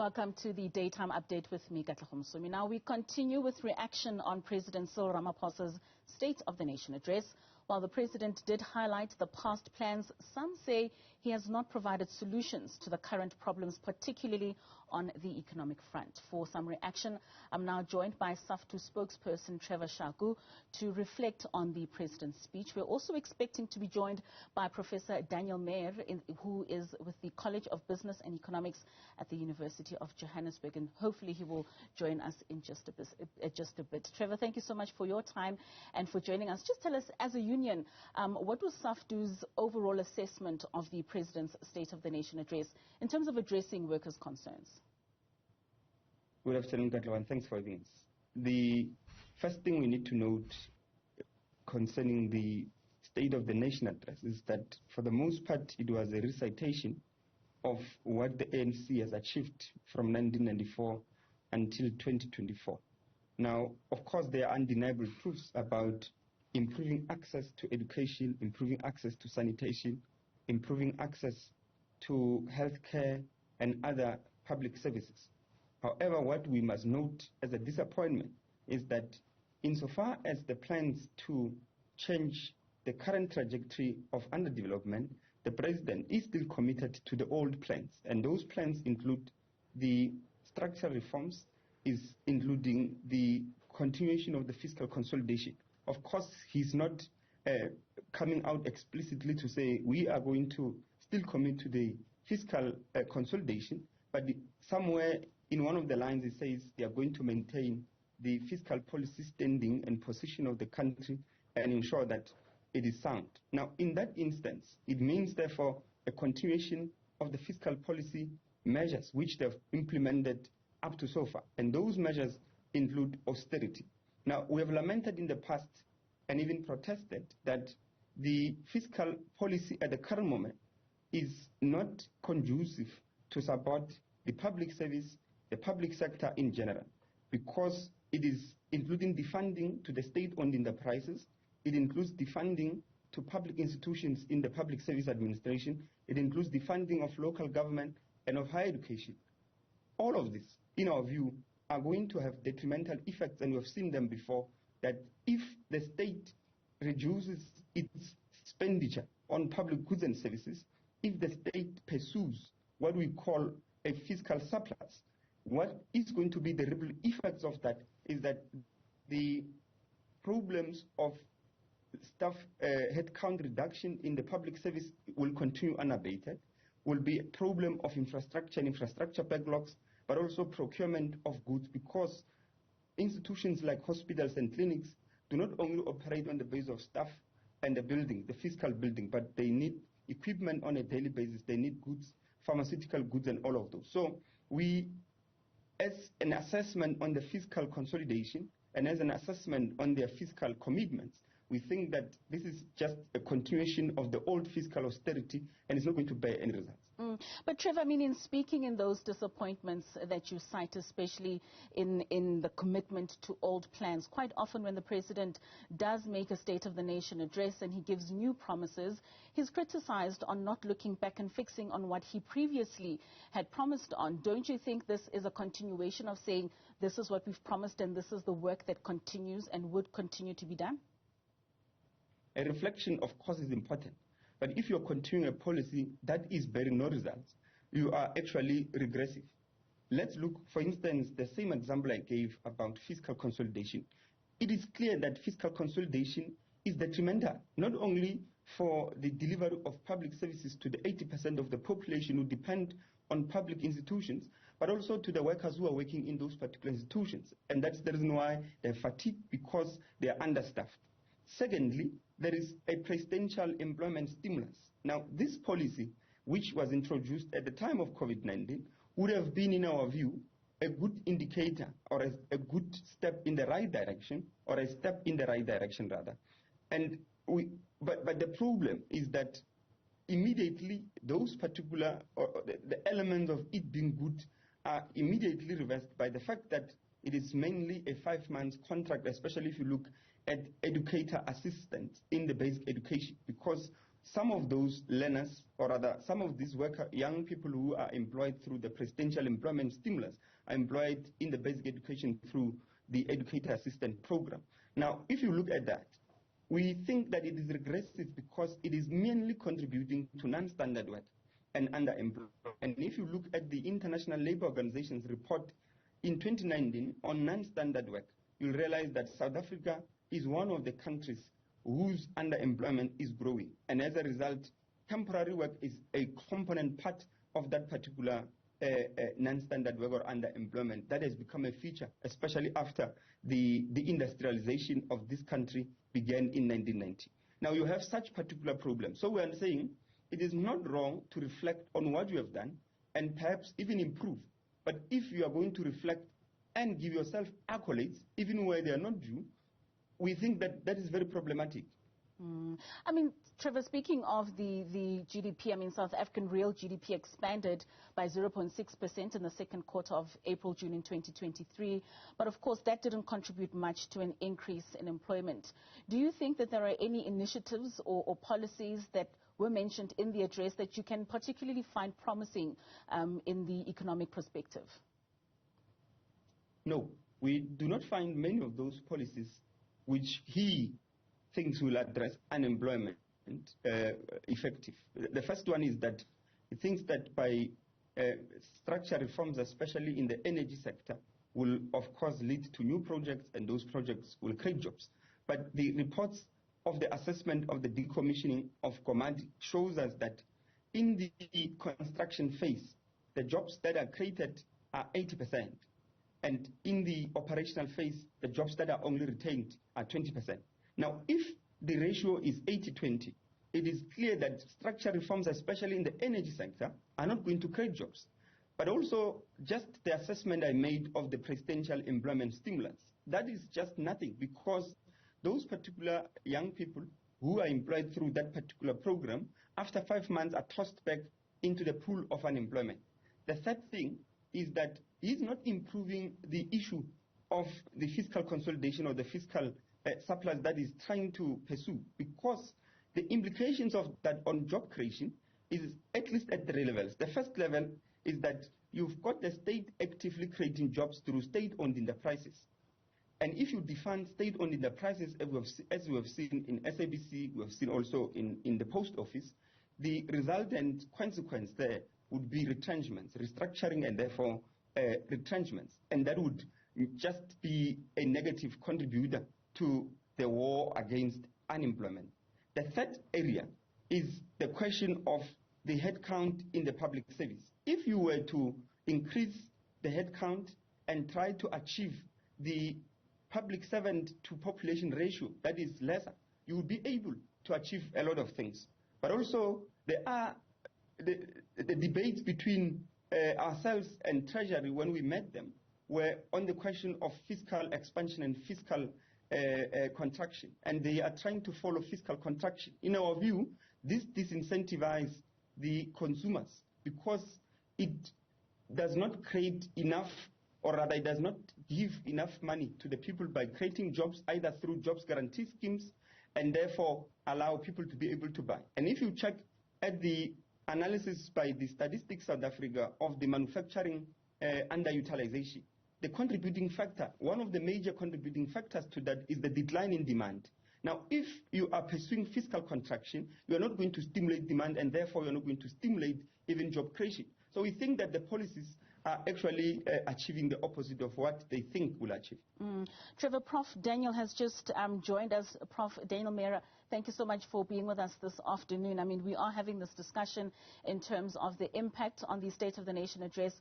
Welcome to the Daytime Update with me, Katlego. Now we continue with reaction on President Cyril Ramaphosa's State of the Nation address. While the president did highlight the past plans, some say he has not provided solutions to the current problems, particularly on the economic front. For some reaction, I'm now joined by SAFTU Spokesperson Trevor Shaku to reflect on the president's speech. We're also expecting to be joined by Professor Daniel Meyer, who is with the College of Business and Economics at the University of Johannesburg, and hopefully he will join us in just a bit. Trevor, thank you so much for your time and for joining us. Just tell us, as a union, what was SAFTU's overall assessment of the President's State of the Nation address in terms of addressing workers' concerns? Good afternoon, Katlego, and thanks for having us. The first thing we need to note concerning the State of the Nation address is that, for the most part, it was a recitation of what the ANC has achieved from 1994 until 2024. Now, of course, there are undeniable proofs about improving access to education, improving access to sanitation, improving access to healthcare and other public services. However, what we must note as a disappointment is that insofar as the plans to change the current trajectory of underdevelopment, the president is still committed to the old plans. And those plans include the structural reforms, including the continuation of the fiscal consolidation. Of course, he's not coming out explicitly to say we are going to still commit to the fiscal consolidation, but somewhere in one of the lines it says they are going to maintain the fiscal policy standing and position of the country and ensure that it is sound. Now, in that instance, it means, therefore, a continuation of the fiscal policy measures which they've implemented up to so far. And those measures include austerity. Now, we have lamented in the past and even protested that the fiscal policy at the current moment is not conducive to support the public service, the public sector in general, because it is including defunding to the state-owned enterprises, it includes defunding to public institutions in the public service administration, it includes defunding of local government and of higher education. All of this, in our view, are going to have detrimental effects, and we have seen them before, that if the state reduces its expenditure on public goods and services, if the state pursues what we call a fiscal surplus, what is going to be the ripple effects of that is that the problems of staff headcount reduction in the public service will continue unabated, will be a problem of infrastructure and infrastructure backlogs, but also procurement of goods, because institutions like hospitals and clinics do not only operate on the basis of staff and the building, the physical building, but they need equipment on a daily basis, they need goods, pharmaceutical goods and all of those. So we, as an assessment on the fiscal consolidation and as an assessment on their fiscal commitments, we think that this is just a continuation of the old fiscal austerity and it's not going to bear any results. But Trevor, I mean, in speaking in those disappointments that you cite, especially in the commitment to old plans, quite often when the president does make a State of the Nation address and he gives new promises, he's criticized on not looking back and fixing on what he previously had promised on. Don't you think this is a continuation of saying this is what we've promised and this is the work that continues and would continue to be done? A reflection, of course, is important. But if you're continuing a policy that is bearing no results, you are actually regressive. Let's look, for instance, the same example I gave about fiscal consolidation. It is clear that fiscal consolidation is detrimental, not only for the delivery of public services to the 80% of the population who depend on public institutions, but also to the workers who are working in those particular institutions. And that's the reason why they're fatigued, because they are understaffed. Secondly, there is a presidential employment stimulus. Now, this policy, which was introduced at the time of COVID-19, would have been, in our view, a good indicator or a good step in the right direction, or a step in the right direction, rather. And but the problem is that immediately those particular, the elements of it being good are immediately reversed by the fact that it is mainly a 5-month contract, especially if you look at educator assistants in the basic education, because some of those learners, or rather some of these young people who are employed through the presidential employment stimulus are employed in the basic education through the educator assistant program. Now, if you look at that, we think that it is regressive because it is mainly contributing to non-standard work and underemployment. And if you look at the International Labour Organization's report in 2019 on non-standard work, you'll realize that South Africa is one of the countries whose underemployment is growing. And as a result, temporary work is a component part of that particular non-standard work or underemployment that has become a feature, especially after the industrialization of this country began in 1990. Now you have such particular problems. So we are saying it is not wrong to reflect on what you have done and perhaps even improve. But if you are going to reflect and give yourself accolades, even where they are not due, we think that that is very problematic. I mean, Trevor, speaking of the GDP, I mean, South African real GDP expanded by 0.6% in the second quarter of April-June in 2023. But of course, that didn't contribute much to an increase in employment. Do you think that there are any initiatives or policies that were mentioned in the address that you can particularly find promising in the economic perspective? No, we do not find many of those policies which he thinks will address unemployment effective. The first one is that he thinks that by structural reforms, especially in the energy sector, will of course lead to new projects, and those projects will create jobs. But the reports of the assessment of the decommissioning of Komati shows us that in the construction phase, the jobs that are created are 80%. And in the operational phase, the jobs that are only retained are 20%. Now, if the ratio is 80-20, it is clear that structural reforms, especially in the energy sector, are not going to create jobs. But also, just the assessment I made of the presidential employment stimulus, that is just nothing, because those particular young people who are employed through that particular program, after 5 months are tossed back into the pool of unemployment. The third thing is that he's not improving the issue of the fiscal consolidation or the fiscal surplus that is trying to pursue, because the implications of that on job creation is at least at 3 levels. The first level is that you've got the state actively creating jobs through state-owned enterprises. And if you define state-owned enterprises, as we have seen in SABC, we have seen also in the post office, the resultant consequence there would be retrenchments, restructuring, and therefore retrenchments. And that would just be a negative contributor to the war against unemployment. The third area is the question of the headcount in the public service. If you were to increase the headcount and try to achieve the public servant to population ratio that is lesser, you will be able to achieve a lot of things. But also there are the debates between ourselves and Treasury when we met them were on the question of fiscal expansion and fiscal contraction, and they are trying to follow fiscal contraction. In our view, this disincentivizes the consumers because it does not create enough, or rather it does not give enough money to the people by creating jobs either through jobs guarantee schemes, and therefore allow people to be able to buy. And if you check at the analysis by the Statistics South Africa of the manufacturing underutilization, the contributing factor, one of the major contributing factors to that is the decline in demand. Now, if you are pursuing fiscal contraction, you are not going to stimulate demand, and therefore you are not going to stimulate even job creation. So we think that the policies are actually achieving the opposite of what they think will achieve. Trevor, Prof. Daniel has just joined us. Prof. Daniel Meyer, thank you so much for being with us this afternoon. I mean, we are having this discussion in terms of the impact on the State of the Nation address,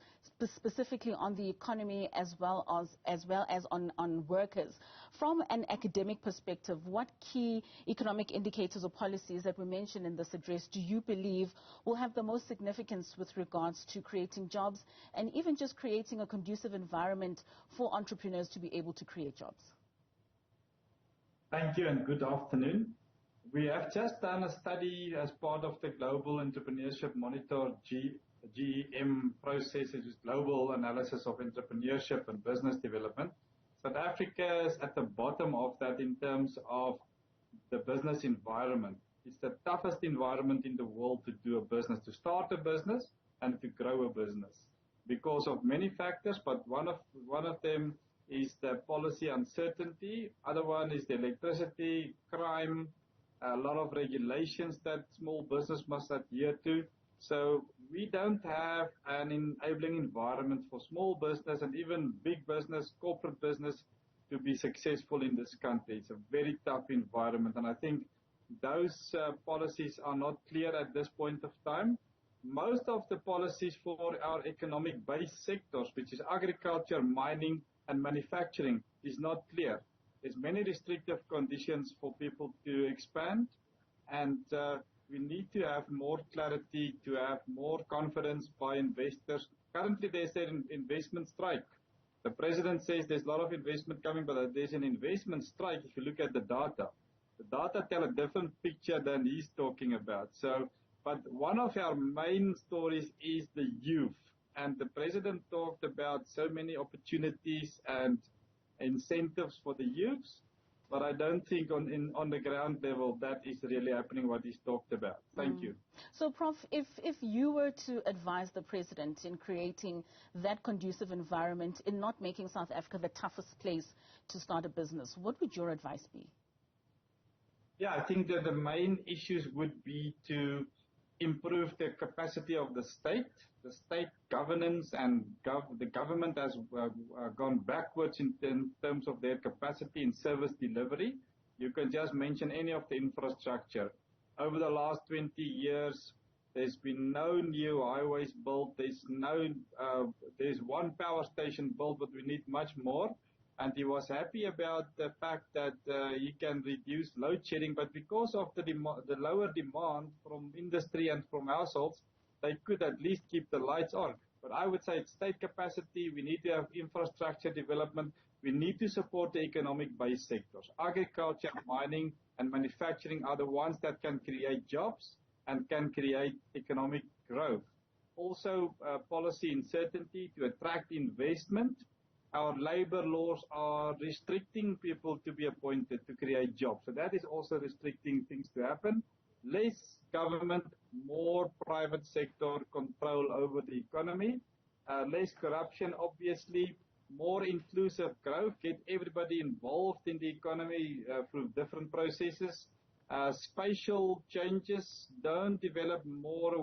specifically on the economy as well as on workers. From an academic perspective, what key economic indicators or policies that were mentioned in this address do you believe will have the most significance with regards to creating jobs and even just creating a conducive environment for entrepreneurs to be able to create jobs? Thank you and good afternoon. We have just done a study as part of the Global Entrepreneurship Monitor GEM process, which is Global Analysis of Entrepreneurship and Business Development. South Africa is at the bottom of that in terms of the business environment. It's the toughest environment in the world to do a business, to start a business and to grow a business, because of many factors, but one of them is the policy uncertainty. Other one is the electricity, crime, a lot of regulations that small business must adhere to. So we don't have an enabling environment for small business and even big business, corporate business, to be successful in this country. It's a very tough environment, and I think those policies are not clear at this point of time. Most of the policies for our economic base sectors, which is agriculture, mining, and manufacturing, is not clear. There's many restrictive conditions for people to expand, and we need to have more clarity, to have more confidence by investors. Currently, there's an investment strike. The president says there's a lot of investment coming, but there's an investment strike if you look at the data. The data tell a different picture than he's talking about. So, but one of our main stories is the youth. And the president talked about so many opportunities and incentives for the youths, but I don't think on the ground level that is really happening what he's talked about. Thank you. So, Prof, if you were to advise the president in creating that conducive environment, in not making South Africa the toughest place to start a business, what would your advice be? Yeah, I think that the main issues would be to improve the capacity of the state. The state governance and the government has gone backwards in terms of their capacity in service delivery. You can just mention any of the infrastructure. Over the last 20 years, there's been no new highways built. There's one power station built, but we need much more. And he was happy about the fact that he can reduce load shedding, but because of the lower demand from industry and from households, they could at least keep the lights on. But I would say it's state capacity. We need to have infrastructure development. We need to support the economic base sectors. Agriculture, mining, and manufacturing are the ones that can create jobs and can create economic growth. Also, policy uncertainty to attract investment. Our labor laws are restricting people to be appointed to create jobs. So that is also restricting things to happen. Less government, more private sector control over the economy. Less corruption, obviously. More inclusive growth. Get everybody involved in the economy through different processes. Spatial changes. Don't develop more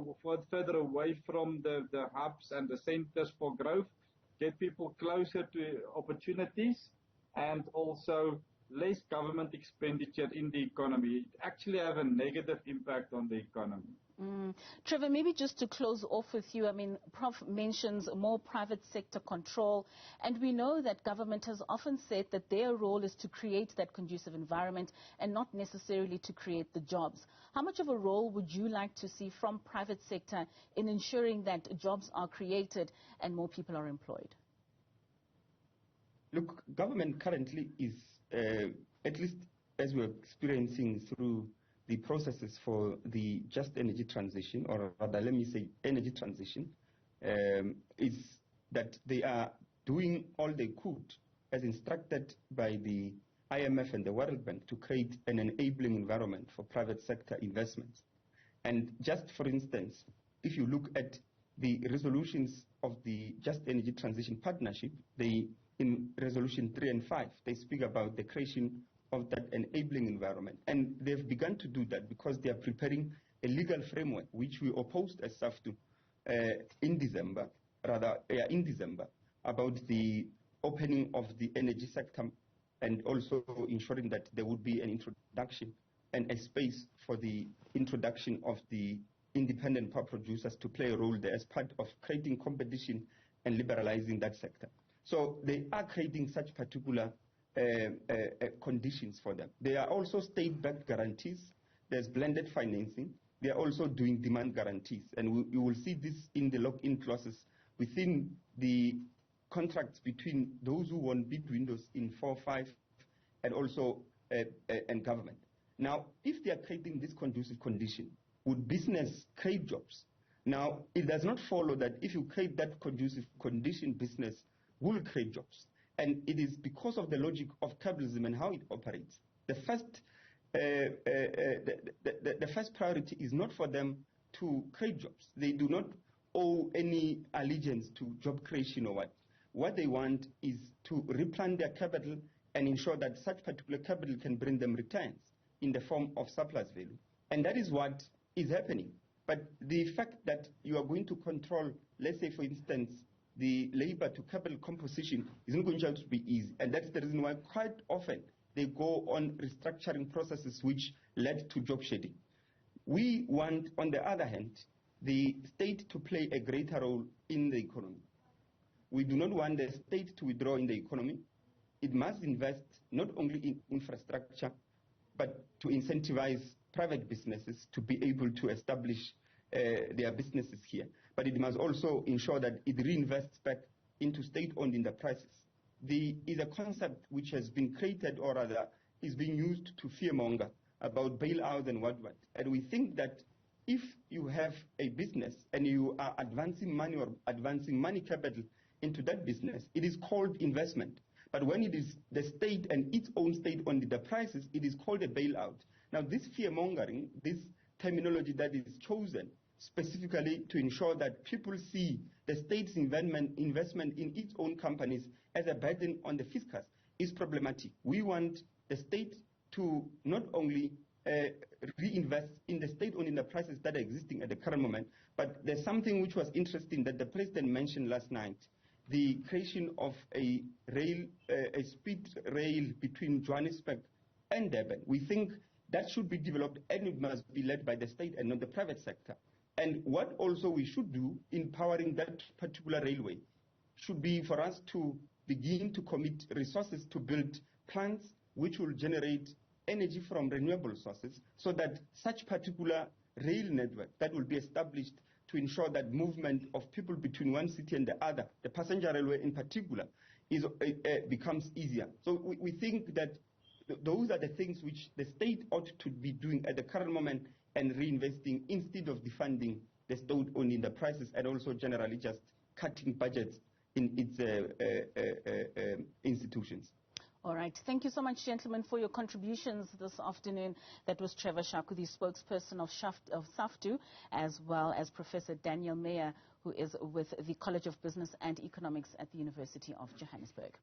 further away from the hubs and the centers for growth. Get people closer to opportunities, and also less government expenditure in the economy. It actually have a negative impact on the economy. Trevor, maybe just to close off with you, I mean, Prof mentions more private sector control, and we know that government has often said that their role is to create that conducive environment and not necessarily to create the jobs. How much of a role would you like to see from private sector in ensuring that jobs are created and more people are employed? Look, government currently is, at least as we're experiencing through the processes for the just energy transition, or rather, let me say energy transition, is that they are doing all they could, as instructed by the IMF and the World Bank, to create an enabling environment for private sector investments. And just for instance, if you look at the resolutions of the Just Energy Transition Partnership, in Resolution 3 and 5, they speak about the creation of that enabling environment. And they've begun to do that because they are preparing a legal framework, which we opposed as SAFTU in December, about the opening of the energy sector and also ensuring that there would be an introduction and a space for the introduction of the independent power producers to play a role there as part of creating competition and liberalizing that sector. So they are creating such particular conditions for them. There are also state-backed guarantees. There's blended financing. They are also doing demand guarantees. And you will see this in the lock-in clauses within the contracts between those who won bid windows in 4-5 and also and government. Now, if they are creating this conducive condition, would business create jobs? Now, it does not follow that if you create that conducive condition, business will create jobs. And it is because of the logic of capitalism and how it operates. The first the first priority is not for them to create jobs. They do not owe any allegiance to job creation or what. What they want is to replant their capital and ensure that such particular capital can bring them returns in the form of surplus value. And that is what is happening. But the fact that you are going to control, let's say, for instance, the labor to capital composition isn't going to be easy. And that's the reason why quite often they go on restructuring processes which led to job shedding. We want, on the other hand, the state to play a greater role in the economy. We do not want the state to withdraw in the economy. It must invest not only in infrastructure, but to incentivize private businesses to be able to establish their businesses here. But it must also ensure that it reinvests back into state-owned enterprises. Is a concept which has been created, or rather is being used to fearmonger about bailouts and what. And we think that if you have a business and you are advancing money or advancing money capital into that business, it is called investment. But when it is the state and its own state-owned enterprises, it is called a bailout. Now, this fear-mongering, this terminology that is chosen specifically to ensure that people see the state's investment in its own companies as a burden on the fiscus is problematic. We want the state to not only reinvest in the state-owned enterprises that are existing at the current moment, but there's something which was interesting that the president mentioned last night, the creation of a speed rail between Johannesburg and Durban. We think that should be developed and it must be led by the state and not the private sector. And what also we should do in powering that particular railway should be for us to begin to commit resources to build plants which will generate energy from renewable sources, so that such particular rail network that will be established to ensure that movement of people between one city and the other, the passenger railway in particular, becomes easier. So we think that those are the things which the state ought to be doing at the current moment and reinvesting instead of defunding the state-owned enterprises and also generally just cutting budgets in its institutions. All right. Thank you so much, gentlemen, for your contributions this afternoon. That was Trevor Shaku, the spokesperson of SAFTU, as well as Professor Daniel Meyer, who is with the College of Business and Economics at the University of Johannesburg.